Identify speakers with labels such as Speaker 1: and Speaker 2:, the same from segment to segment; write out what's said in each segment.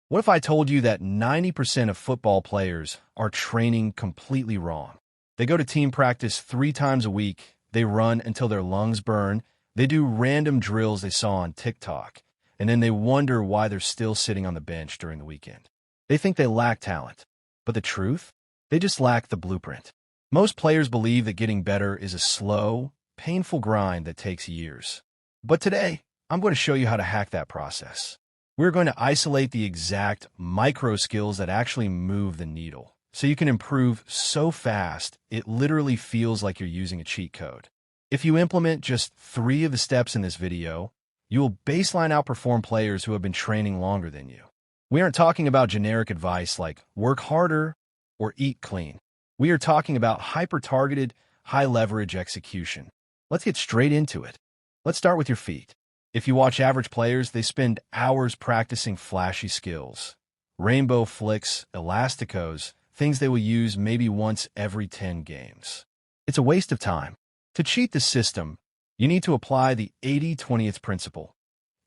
Speaker 1: What if I told you that 90% of football players are training completely wrong? They go to team practice 3 times a week, they run until their lungs burn, they do random drills they saw on TikTok, and then they wonder why they're still sitting on the bench during the weekend. They think they lack talent, but the truth? They just lack the blueprint. Most players believe that getting better is a slow, painful grind that takes years. But today, I'm going to show you how to hack that process. We're going to isolate the exact micro skills that actually move the needle, so you can improve so fast it literally feels like you're using a cheat code. If you implement just 3 of the steps in this video, you will baseline outperform players who have been training longer than you. We aren't talking about generic advice like work harder or eat clean. We are talking about hyper-targeted, high-leverage execution. Let's get straight into it. Let's start with your feet. If you watch average players, they spend hours practicing flashy skills. Rainbow flicks, elasticos, things they will use maybe once every 10 games. It's a waste of time. To cheat the system, you need to apply the 80-20th principle.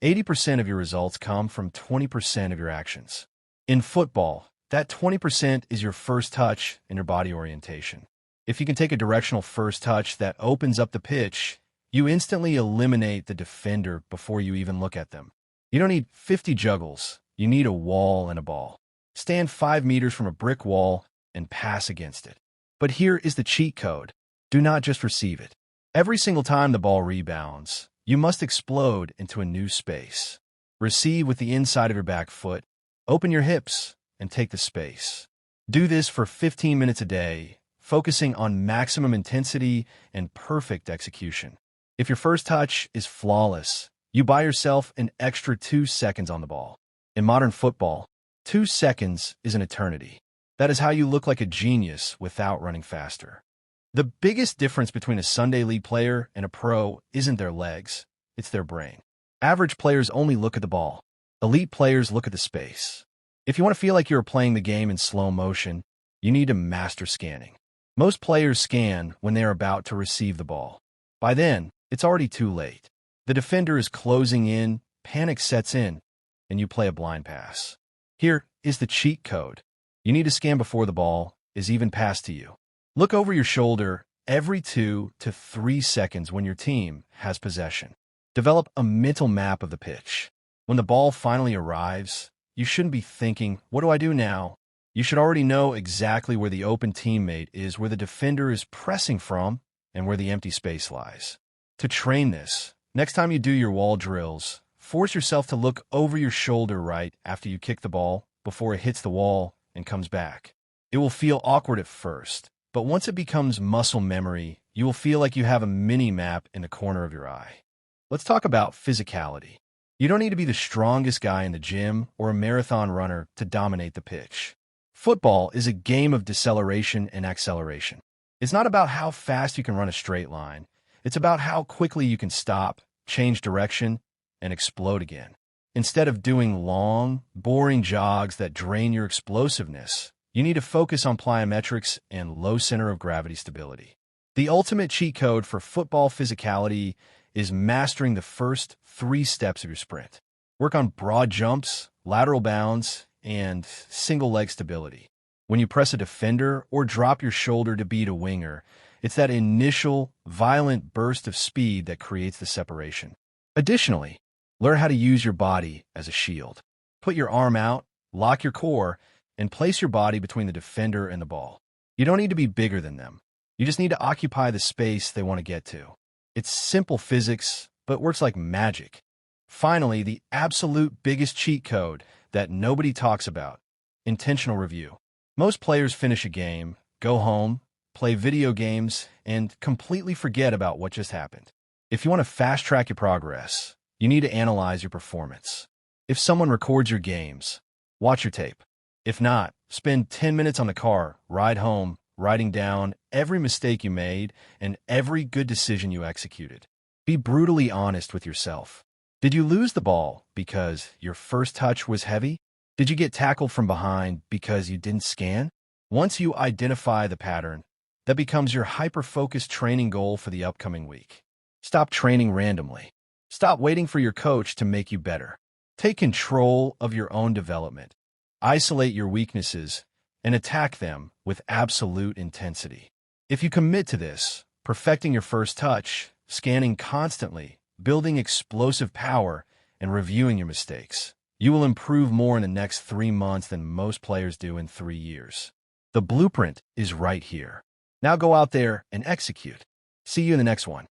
Speaker 1: 80% of your results come from 20% of your actions. In football, that 20% is your first touch and your body orientation. If you can take a directional first touch that opens up the pitch, you instantly eliminate the defender before you even look at them. You don't need 50 juggles. You need a wall and a ball. Stand 5 meters from a brick wall and pass against it. But here is the cheat code. Do not just receive it. Every single time the ball rebounds, you must explode into a new space. Receive with the inside of your back foot, open your hips, and take the space. Do this for 15 minutes a day, focusing on maximum intensity and perfect execution. If your first touch is flawless, you buy yourself an extra 2 seconds on the ball. In modern football, 2 seconds is an eternity. That is how you look like a genius without running faster. The biggest difference between a Sunday league player and a pro isn't their legs, it's their brain. Average players only look at the ball. Elite players look at the space. If you want to feel like you're playing the game in slow motion, you need to master scanning. Most players scan when they are about to receive the ball. By then, it's already too late. The defender is closing in, panic sets in, and you play a blind pass. Here is the cheat code. You need to scan before the ball is even passed to you. Look over your shoulder every 2 to 3 seconds when your team has possession. Develop a mental map of the pitch. When the ball finally arrives, you shouldn't be thinking, what do I do now? You should already know exactly where the open teammate is, where the defender is pressing from, and where the empty space lies. To train this, next time you do your wall drills, force yourself to look over your shoulder right after you kick the ball before it hits the wall and comes back. It will feel awkward at first, but once it becomes muscle memory, you will feel like you have a mini-map in the corner of your eye. Let's talk about physicality. You don't need to be the strongest guy in the gym or a marathon runner to dominate the pitch. Football is a game of deceleration and acceleration. It's not about how fast you can run a straight line. It's about how quickly you can stop, change direction, and explode again. Instead of doing long, boring jogs that drain your explosiveness, you need to focus on plyometrics and low center of gravity stability. The ultimate cheat code for football physicality is mastering the first 3 steps of your sprint. Work on broad jumps, lateral bounds, and single leg stability. When you press a defender or drop your shoulder to beat a winger, it's that initial, violent burst of speed that creates the separation. Additionally, learn how to use your body as a shield. Put your arm out, lock your core, and place your body between the defender and the ball. You don't need to be bigger than them. You just need to occupy the space they want to get to. It's simple physics, but works like magic. Finally, the absolute biggest cheat code that nobody talks about: intentional review. Most players finish a game, go home, play video games, and completely forget about what just happened. If you want to fast-track your progress, you need to analyze your performance. If someone records your games, watch your tape. If not, spend 10 minutes on the car, ride home, writing down every mistake you made and every good decision you executed. Be brutally honest with yourself. Did you lose the ball because your first touch was heavy? Did you get tackled from behind because you didn't scan? Once you identify the pattern, that becomes your hyper-focused training goal for the upcoming week. Stop training randomly. Stop waiting for your coach to make you better. Take control of your own development. Isolate your weaknesses and attack them with absolute intensity. If you commit to this, perfecting your first touch, scanning constantly, building explosive power, and reviewing your mistakes, you will improve more in the next 3 months than most players do in 3 years. The blueprint is right here. Now go out there and execute. See you in the next one.